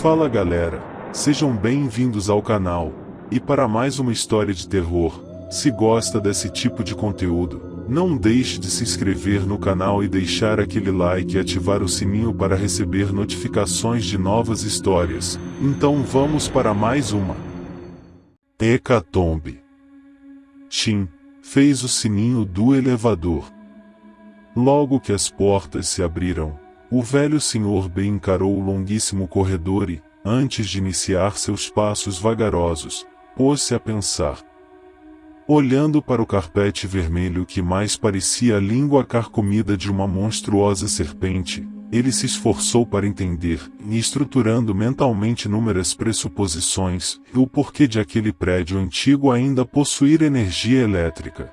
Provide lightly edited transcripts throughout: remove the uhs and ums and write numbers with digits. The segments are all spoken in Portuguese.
Fala galera, sejam bem-vindos ao canal, e para mais uma história de terror. Se gosta desse tipo de conteúdo, não deixe de se inscrever no canal e deixar aquele like e ativar o sininho para receber notificações de novas histórias. Então vamos para mais uma. Hecatombe. Tim fez o sininho do elevador. Logo que as portas se abriram, o velho Sr. B encarou o longuíssimo corredor e, antes de iniciar seus passos vagarosos, pôs-se a pensar. Olhando para o carpete vermelho que mais parecia a língua carcomida de uma monstruosa serpente, ele se esforçou para entender, e estruturando mentalmente inúmeras pressuposições, o porquê de aquele prédio antigo ainda possuir energia elétrica.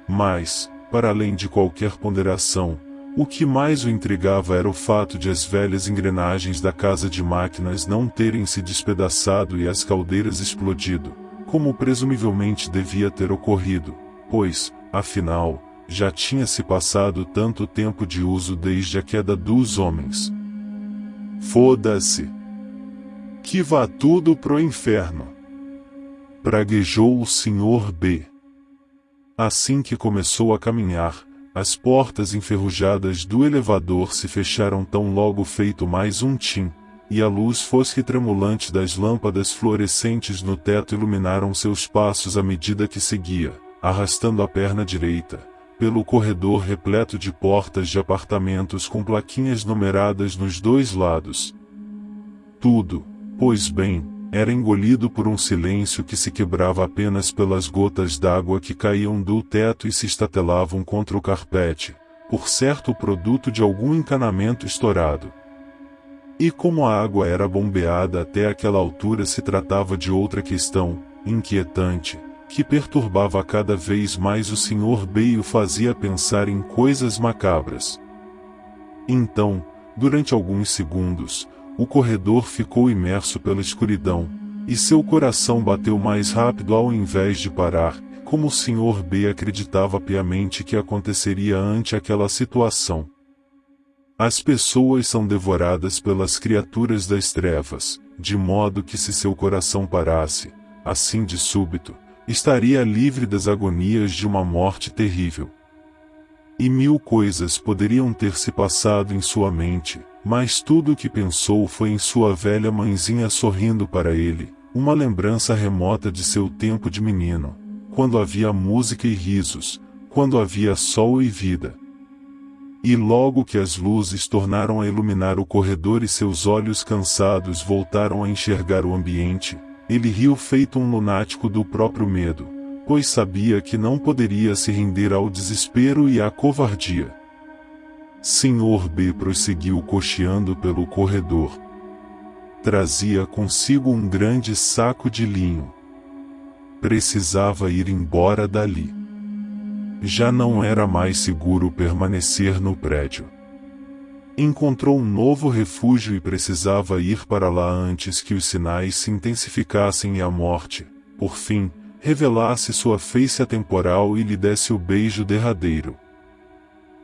Mas, para além de qualquer ponderação, o que mais o intrigava era o fato de as velhas engrenagens da casa de máquinas não terem se despedaçado e as caldeiras explodido, como presumivelmente devia ter ocorrido, pois, afinal, já tinha se passado tanto tempo de uso desde a queda dos homens. Foda-se! Que vá tudo pro inferno! Praguejou o Sr. B. Assim que começou a caminhar, as portas enferrujadas do elevador se fecharam tão logo feito mais um tim, e a luz fosca e tremulante das lâmpadas fluorescentes no teto iluminaram seus passos à medida que seguia, arrastando a perna direita, pelo corredor repleto de portas de apartamentos com plaquinhas numeradas nos dois lados. Tudo, pois bem, era engolido por um silêncio que se quebrava apenas pelas gotas d'água que caíam do teto e se estatelavam contra o carpete, por certo produto de algum encanamento estourado. E como a água era bombeada até aquela altura, se tratava de outra questão, inquietante, que perturbava cada vez mais o Sr. B e o fazia pensar em coisas macabras. Então, durante alguns segundos, o corredor ficou imerso pela escuridão, e seu coração bateu mais rápido ao invés de parar, como o Sr. B acreditava piamente que aconteceria ante aquela situação. As pessoas são devoradas pelas criaturas das trevas, de modo que se seu coração parasse, assim de súbito, estaria livre das agonias de uma morte terrível. E mil coisas poderiam ter se passado em sua mente, mas tudo o que pensou foi em sua velha mãezinha sorrindo para ele, uma lembrança remota de seu tempo de menino, quando havia música e risos, quando havia sol e vida. E logo que as luzes tornaram a iluminar o corredor e seus olhos cansados voltaram a enxergar o ambiente, ele riu feito um lunático do próprio medo, pois sabia que não poderia se render ao desespero e à covardia. Sr. B prosseguiu cocheando pelo corredor. Trazia consigo um grande saco de linho. Precisava ir embora dali. Já não era mais seguro permanecer no prédio. Encontrou um novo refúgio e precisava ir para lá antes que os sinais se intensificassem e a morte, por fim, revelasse sua face atemporal e lhe desse o beijo derradeiro.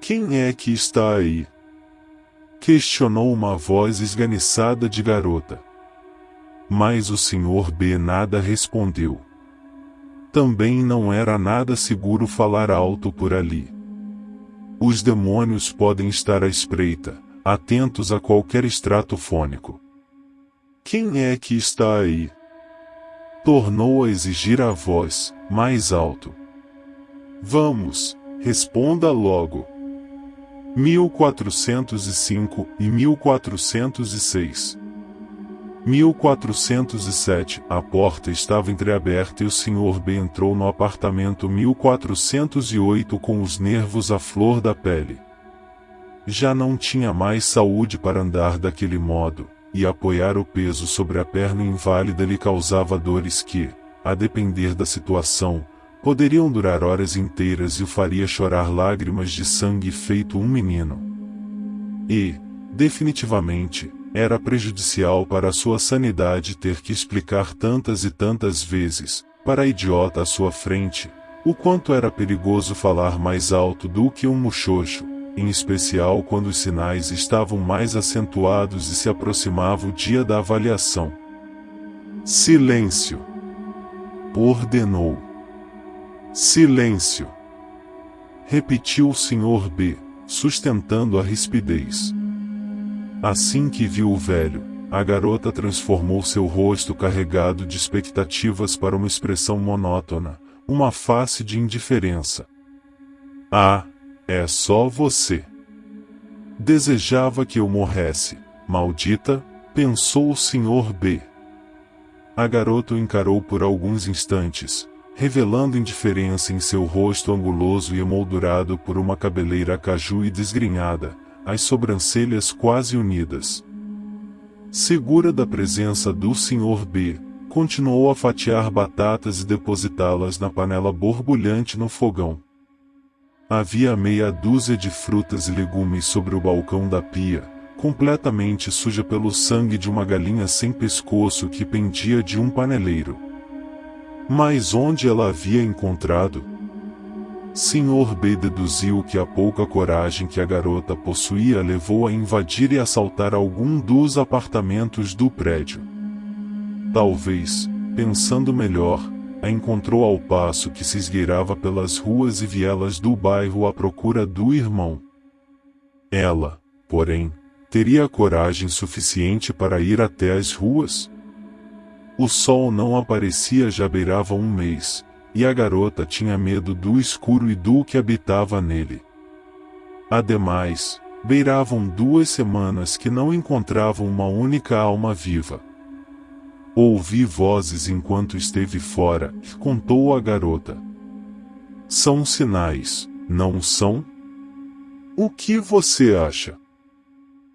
Quem é que está aí? Questionou uma voz esganiçada de garota. Mas o Sr. B nada respondeu. Também não era nada seguro falar alto por ali. Os demônios podem estar à espreita, atentos a qualquer extrato fônico. Quem é que está aí? Tornou a exigir a voz, mais alto. Vamos, responda logo. 1405 e 1406. 1407. A porta estava entreaberta e o Sr. B entrou no apartamento 1408 com os nervos à flor da pele. Já não tinha mais saúde para andar daquele modo, e apoiar o peso sobre a perna inválida lhe causava dores que, a depender da situação, poderiam durar horas inteiras e o faria chorar lágrimas de sangue feito um menino. E, definitivamente, era prejudicial para a sua sanidade ter que explicar tantas e tantas vezes, para a idiota à sua frente, o quanto era perigoso falar mais alto do que um muxoxo, em especial quando os sinais estavam mais acentuados e se aproximava o dia da avaliação. Silêncio! Ordenou. Silêncio! Repetiu o Sr. B, sustentando a rispidez. Assim que viu o velho, a garota transformou seu rosto carregado de expectativas para uma expressão monótona, uma face de indiferença. Ah, é só você. Desejava que eu morresse, maldita, pensou o Sr. B. A garota o encarou por alguns instantes, revelando indiferença em seu rosto anguloso e emoldurado por uma cabeleira caju e desgrenhada, as sobrancelhas quase unidas. Segura da presença do Sr. B, continuou a fatiar batatas e depositá-las na panela borbulhante no fogão. Havia meia dúzia de frutas e legumes sobre o balcão da pia, completamente suja pelo sangue de uma galinha sem pescoço que pendia de um paneleiro. Mas onde ela havia encontrado? Sr. B deduziu que a pouca coragem que a garota possuía levou a invadir e assaltar algum dos apartamentos do prédio. Talvez, pensando melhor, a encontrou ao passo que se esgueirava pelas ruas e vielas do bairro à procura do irmão. Ela, porém, teria coragem suficiente para ir até as ruas? O sol não aparecia já beirava um mês, e a garota tinha medo do escuro e do que habitava nele. Ademais, beiravam 2 semanas que não encontravam uma única alma viva. Ouvi vozes enquanto esteve fora, contou a garota. São sinais, não são? O que você acha?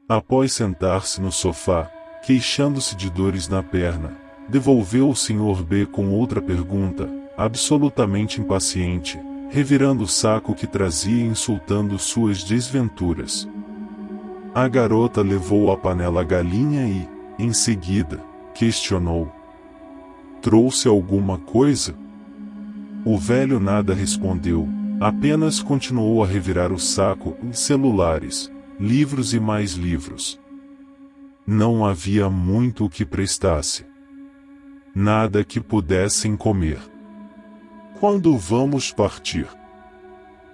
Após sentar-se no sofá, queixando-se de dores na perna, devolveu o Sr. B com outra pergunta, absolutamente impaciente, revirando o saco que trazia e insultando suas desventuras. A garota levou a panela à galinha e, em seguida, questionou. Trouxe alguma coisa? O velho nada respondeu, apenas continuou a revirar o saco em celulares, livros e mais livros. Não havia muito o que prestasse. Nada que pudessem comer. Quando vamos partir?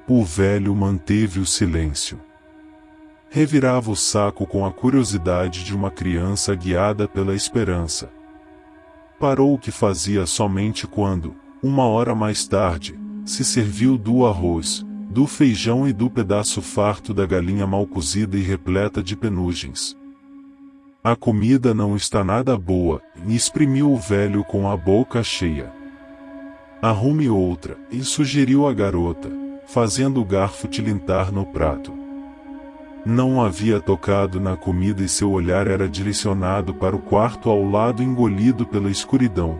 O velho manteve o silêncio. Revirava o saco com a curiosidade de uma criança guiada pela esperança. Parou o que fazia somente quando, 1 hora mais tarde, se serviu do arroz, do feijão e do pedaço farto da galinha mal cozida e repleta de penugens. A comida não está nada boa, exprimiu o velho com a boca cheia. Arrume outra, e sugeriu a garota, fazendo o garfo tilintar no prato. Não havia tocado na comida e seu olhar era direcionado para o quarto ao lado engolido pela escuridão.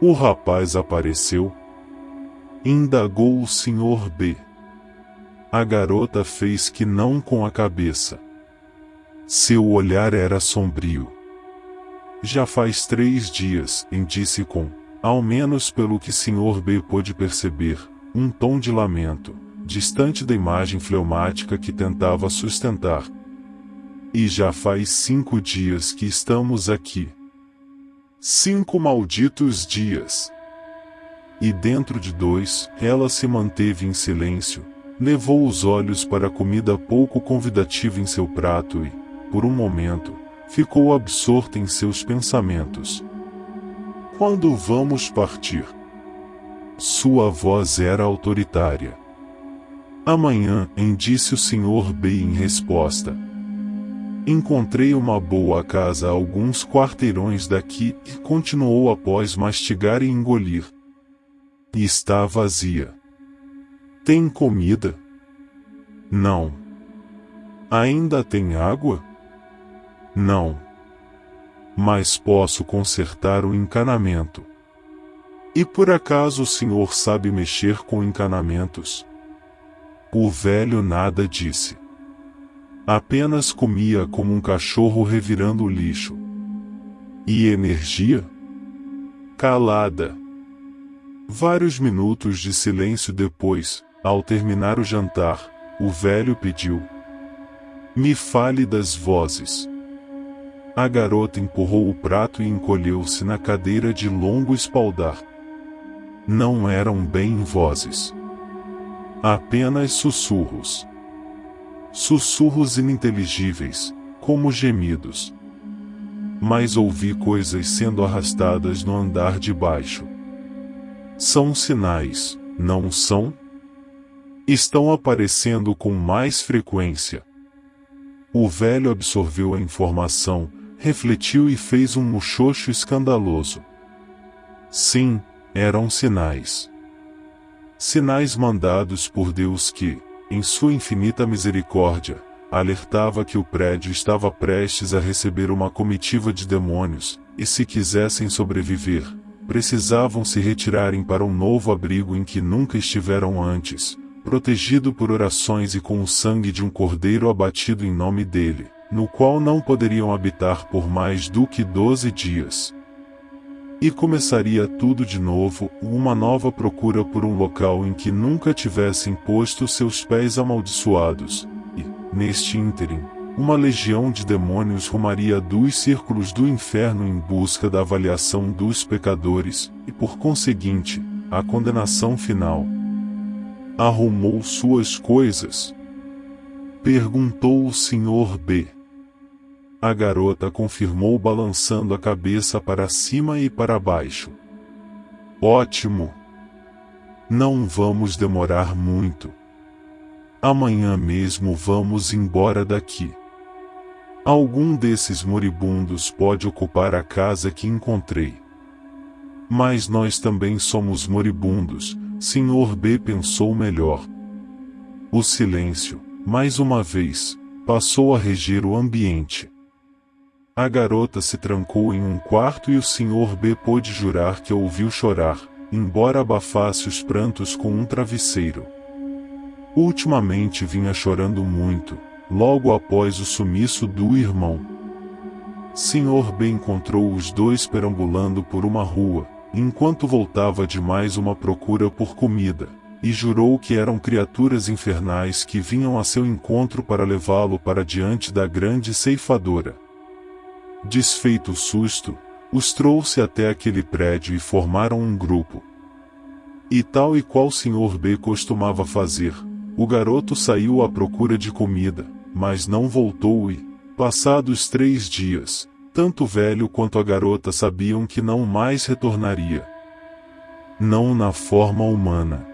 O rapaz apareceu? Indagou o Sr. B. A garota fez que não com a cabeça. Seu olhar era sombrio. Já faz 3 dias, disse com, ao menos pelo que Sr. B pôde perceber, um tom de lamento, distante da imagem fleumática que tentava sustentar. E já faz 5 dias que estamos aqui. 5 malditos dias. E dentro de 2, ela se manteve em silêncio, levou os olhos para a comida pouco convidativa em seu prato e, por um momento, ficou absorta em seus pensamentos. Quando vamos partir? Sua voz era autoritária. Amanhã, disse o Sr. B em resposta. Encontrei uma boa casa a alguns quarteirões daqui, e continuou após mastigar e engolir. E está vazia. Tem comida? Não. Ainda tem água? Não. Mas posso consertar o encanamento. E por acaso o senhor sabe mexer com encanamentos? O velho nada disse. Apenas comia como um cachorro revirando o lixo. E energia? Calada. Vários minutos de silêncio depois, ao terminar o jantar, o velho pediu. Me fale das vozes. A garota empurrou o prato e encolheu-se na cadeira de longo espaldar. Não eram bem vozes. Apenas sussurros. Sussurros ininteligíveis, como gemidos. Mas ouvi coisas sendo arrastadas no andar de baixo. São sinais, não são? Estão aparecendo com mais frequência. O velho absorveu a informação, refletiu e fez um muxoxo escandaloso. Sim, eram sinais. Sinais mandados por Deus que, em sua infinita misericórdia, alertava que o prédio estava prestes a receber uma comitiva de demônios, e se quisessem sobreviver, precisavam se retirarem para um novo abrigo em que nunca estiveram antes, protegido por orações e com o sangue de um cordeiro abatido em nome dele, no qual não poderiam habitar por mais do que 12 dias. E começaria tudo de novo, uma nova procura por um local em que nunca tivessem posto seus pés amaldiçoados, e, neste ínterim, uma legião de demônios rumaria dos círculos do inferno em busca da avaliação dos pecadores, e por conseguinte, a condenação final. Arrumou suas coisas? Perguntou o Sr. B. A garota confirmou balançando a cabeça para cima e para baixo. Ótimo! Não vamos demorar muito. Amanhã mesmo vamos embora daqui. Algum desses moribundos pode ocupar a casa que encontrei. Mas nós também somos moribundos, Sr. B pensou melhor. O silêncio, mais uma vez, passou a reger o ambiente. A garota se trancou em um quarto e o Sr. B pôde jurar que a ouviu chorar, embora abafasse os prantos com um travesseiro. Ultimamente vinha chorando muito, logo após o sumiço do irmão. Sr. B encontrou os dois perambulando por uma rua, enquanto voltava de mais uma procura por comida, e jurou que eram criaturas infernais que vinham a seu encontro para levá-lo para diante da grande ceifadora. Desfeito o susto, os trouxe até aquele prédio e formaram um grupo. E tal e qual Sr. B costumava fazer, o garoto saiu à procura de comida, mas não voltou e, passados 3 dias, tanto o velho quanto a garota sabiam que não mais retornaria. Não na forma humana.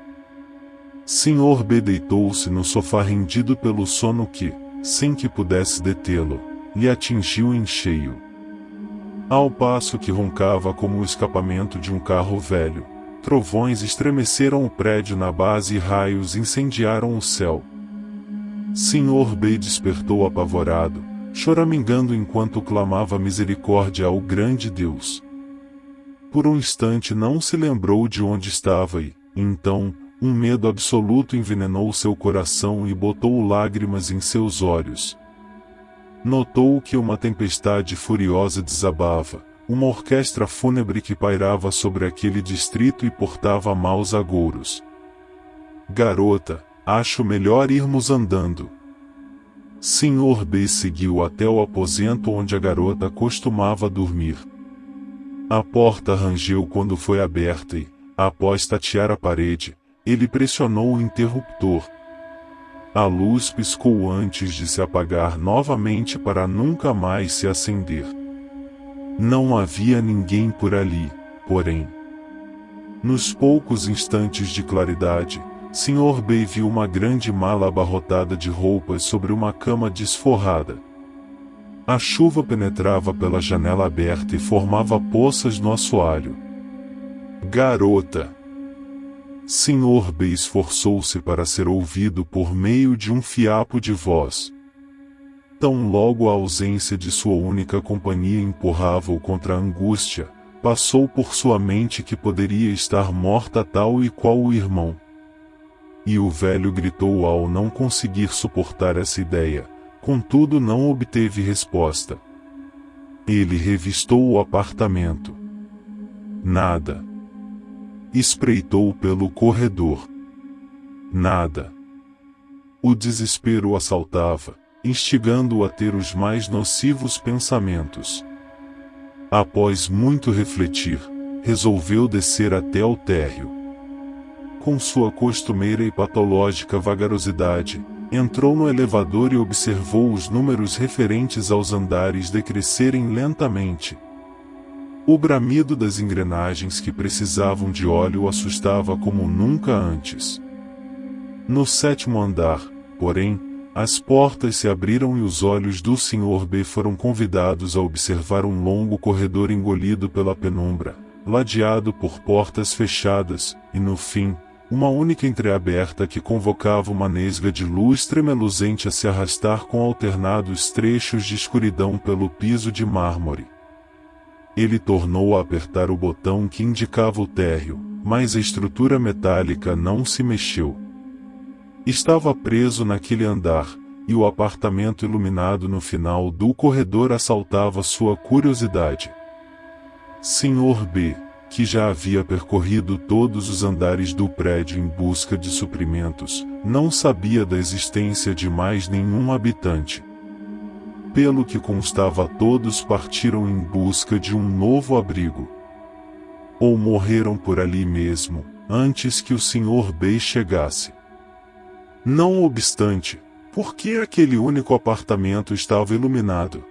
Sr. B deitou-se no sofá rendido pelo sono que, sem que pudesse detê-lo, lhe atingiu em cheio. Ao passo que roncava como o escapamento de um carro velho, trovões estremeceram o prédio na base e raios incendiaram o céu. Sr. B despertou apavorado, choramingando enquanto clamava misericórdia ao grande Deus. Por um instante não se lembrou de onde estava e, então, um medo absoluto envenenou seu coração e botou lágrimas em seus olhos. Notou que uma tempestade furiosa desabava, uma orquestra fúnebre que pairava sobre aquele distrito e portava maus agouros. Garota, acho melhor irmos andando. Sr. B seguiu até o aposento onde a garota costumava dormir. A porta rangeu quando foi aberta e, após tatear a parede, ele pressionou o interruptor. A luz piscou antes de se apagar novamente para nunca mais se acender. Não havia ninguém por ali, porém. Nos poucos instantes de claridade, Sr. B viu uma grande mala abarrotada de roupas sobre uma cama desforrada. A chuva penetrava pela janela aberta e formava poças no assoalho. Garota! Sr. B esforçou-se para ser ouvido por meio de um fiapo de voz. Tão logo a ausência de sua única companhia empurrava-o contra a angústia, passou por sua mente que poderia estar morta tal e qual o irmão. E o velho gritou ao não conseguir suportar essa ideia, contudo não obteve resposta. Ele revistou o apartamento. Nada. Espreitou pelo corredor. Nada. O desespero o assaltava, instigando-o a ter os mais nocivos pensamentos. Após muito refletir, resolveu descer até ao térreo. Com sua costumeira e patológica vagarosidade, entrou no elevador e observou os números referentes aos andares decrescerem lentamente. O bramido das engrenagens que precisavam de óleo o assustava como nunca antes. No 7º andar, porém, as portas se abriram e os olhos do Sr. B foram convidados a observar um longo corredor engolido pela penumbra, ladeado por portas fechadas, e no fim, uma única entreaberta que convocava uma nesga de luz tremeluzente a se arrastar com alternados trechos de escuridão pelo piso de mármore. Ele tornou a apertar o botão que indicava o térreo, mas a estrutura metálica não se mexeu. Estava preso naquele andar, e o apartamento iluminado no final do corredor assaltava sua curiosidade. Sr. B, que já havia percorrido todos os andares do prédio em busca de suprimentos, não sabia da existência de mais nenhum habitante. Pelo que constava, todos partiram em busca de um novo abrigo. Ou morreram por ali mesmo, antes que o Sr. B chegasse. Não obstante, por que aquele único apartamento estava iluminado?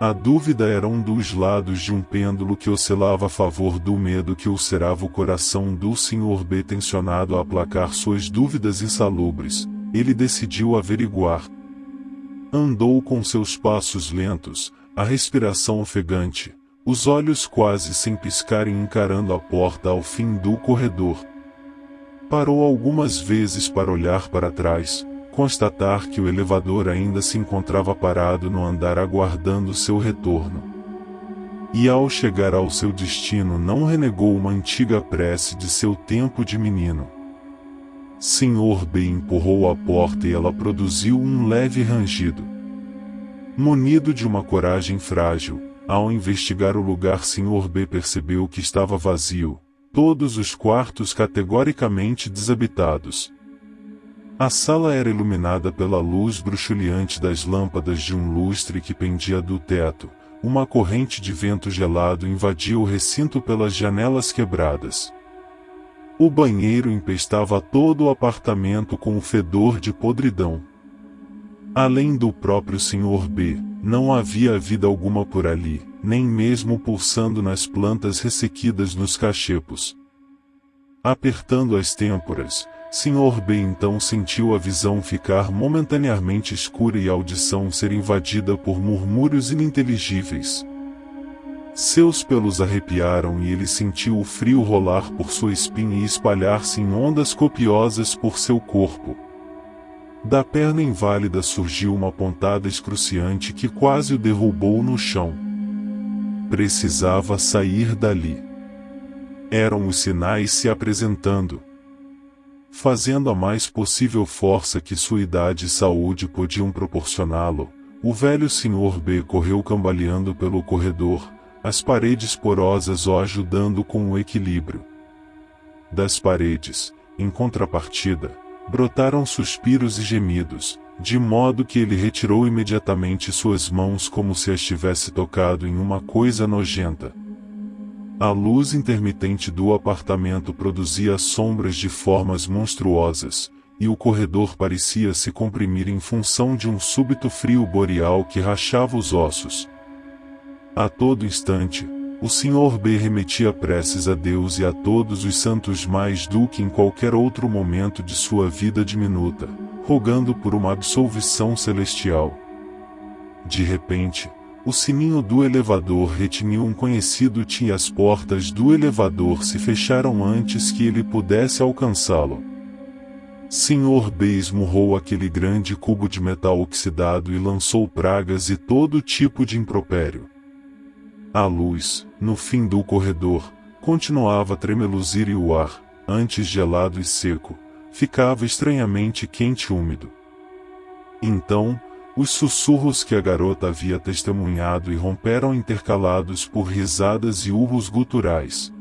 A dúvida era um dos lados de um pêndulo que oscilava a favor do medo que ulcerava o coração do Sr. B. Tensionado a aplacar suas dúvidas insalubres, ele decidiu averiguar. Andou com seus passos lentos, a respiração ofegante, os olhos quase sem piscarem encarando a porta ao fim do corredor. Parou algumas vezes para olhar para trás, constatar que o elevador ainda se encontrava parado no andar aguardando seu retorno. E ao chegar ao seu destino não renegou uma antiga prece de seu tempo de menino. Sr. B empurrou a porta e ela produziu um leve rangido. Munido de uma coragem frágil, ao investigar o lugar, Sr. B percebeu que estava vazio, todos os quartos categoricamente desabitados. A sala era iluminada pela luz bruxuleante das lâmpadas de um lustre que pendia do teto. Uma corrente de vento gelado invadia o recinto pelas janelas quebradas. O banheiro empestava todo o apartamento com o fedor de podridão. Além do próprio Sr. B, não havia vida alguma por ali, nem mesmo pulsando nas plantas ressequidas nos cachepos. Apertando as têmporas, Sr. B então sentiu a visão ficar momentaneamente escura e a audição ser invadida por murmúrios ininteligíveis. Seus pelos arrepiaram e ele sentiu o frio rolar por sua espinha e espalhar-se em ondas copiosas por seu corpo. Da perna inválida surgiu uma pontada excruciante que quase o derrubou no chão. Precisava sair dali. Eram os sinais se apresentando. Fazendo a mais possível força que sua idade e saúde podiam proporcioná-lo, o velho Sr. B correu cambaleando pelo corredor, as paredes porosas o ajudando com o equilíbrio. Das paredes, em contrapartida, brotaram suspiros e gemidos, de modo que ele retirou imediatamente suas mãos como se as tivesse tocado em uma coisa nojenta. A luz intermitente do apartamento produzia sombras de formas monstruosas, e o corredor parecia se comprimir em função de um súbito frio boreal que rachava os ossos. A todo instante, o Sr. B remetia preces a Deus e a todos os santos mais do que em qualquer outro momento de sua vida diminuta, rogando por uma absolvição celestial. De repente, o sininho do elevador retiniu um conhecido tim e as portas do elevador se fecharam antes que ele pudesse alcançá-lo. Sr. B esmurrou aquele grande cubo de metal oxidado e lançou pragas e todo tipo de impropério. A luz, no fim do corredor, continuava a tremeluzir e o ar, antes gelado e seco, ficava estranhamente quente e úmido. Então, os sussurros que a garota havia testemunhado irromperam intercalados por risadas e urros guturais.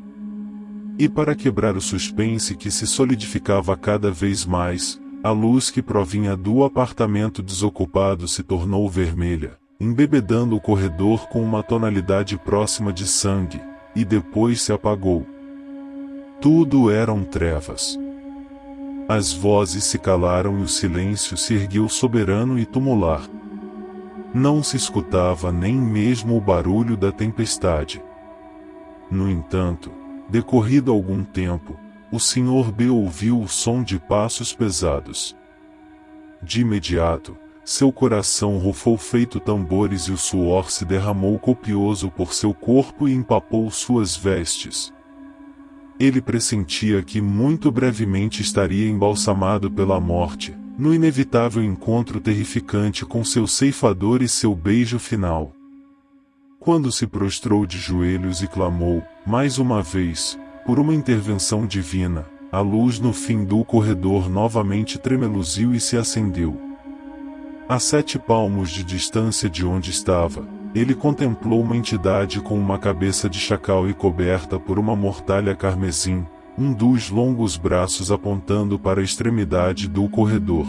E para quebrar o suspense que se solidificava cada vez mais, A luz que provinha do apartamento desocupado se tornou vermelha, embebedando o corredor com uma tonalidade próxima de sangue, e depois se apagou. Tudo eram trevas. As vozes se calaram e o silêncio se ergueu soberano e tumular. Não se escutava nem mesmo o barulho da tempestade. No entanto, decorrido algum tempo, o Sr. B ouviu o som de passos pesados. De imediato, seu coração rufou feito tambores e o suor se derramou copioso por seu corpo e empapou suas vestes. Ele pressentia que muito brevemente estaria embalsamado pela morte, no inevitável encontro terrificante com seu ceifador e seu beijo final. Quando se prostrou de joelhos e clamou, mais uma vez, por uma intervenção divina, a luz no fim do corredor novamente tremeluziu e se acendeu. A 7 palmos de distância de onde estava, ele contemplou uma entidade com uma cabeça de chacal e coberta por uma mortalha carmesim, dos longos braços apontando para a extremidade do corredor.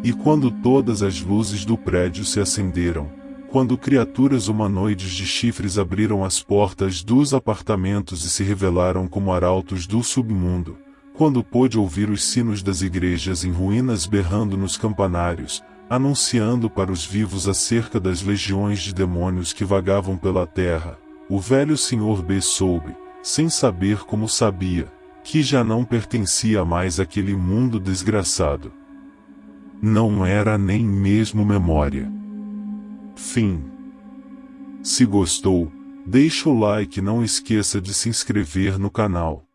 E quando todas as luzes do prédio se acenderam, quando criaturas humanoides de chifres abriram as portas dos apartamentos e se revelaram como arautos do submundo, quando pôde ouvir os sinos das igrejas em ruínas berrando nos campanários, anunciando para os vivos acerca das legiões de demônios que vagavam pela terra, o velho Sr. B soube, sem saber como sabia, que já não pertencia mais àquele mundo desgraçado. Não era nem mesmo memória. Fim. Se gostou, deixa o like e não esqueça de se inscrever no canal.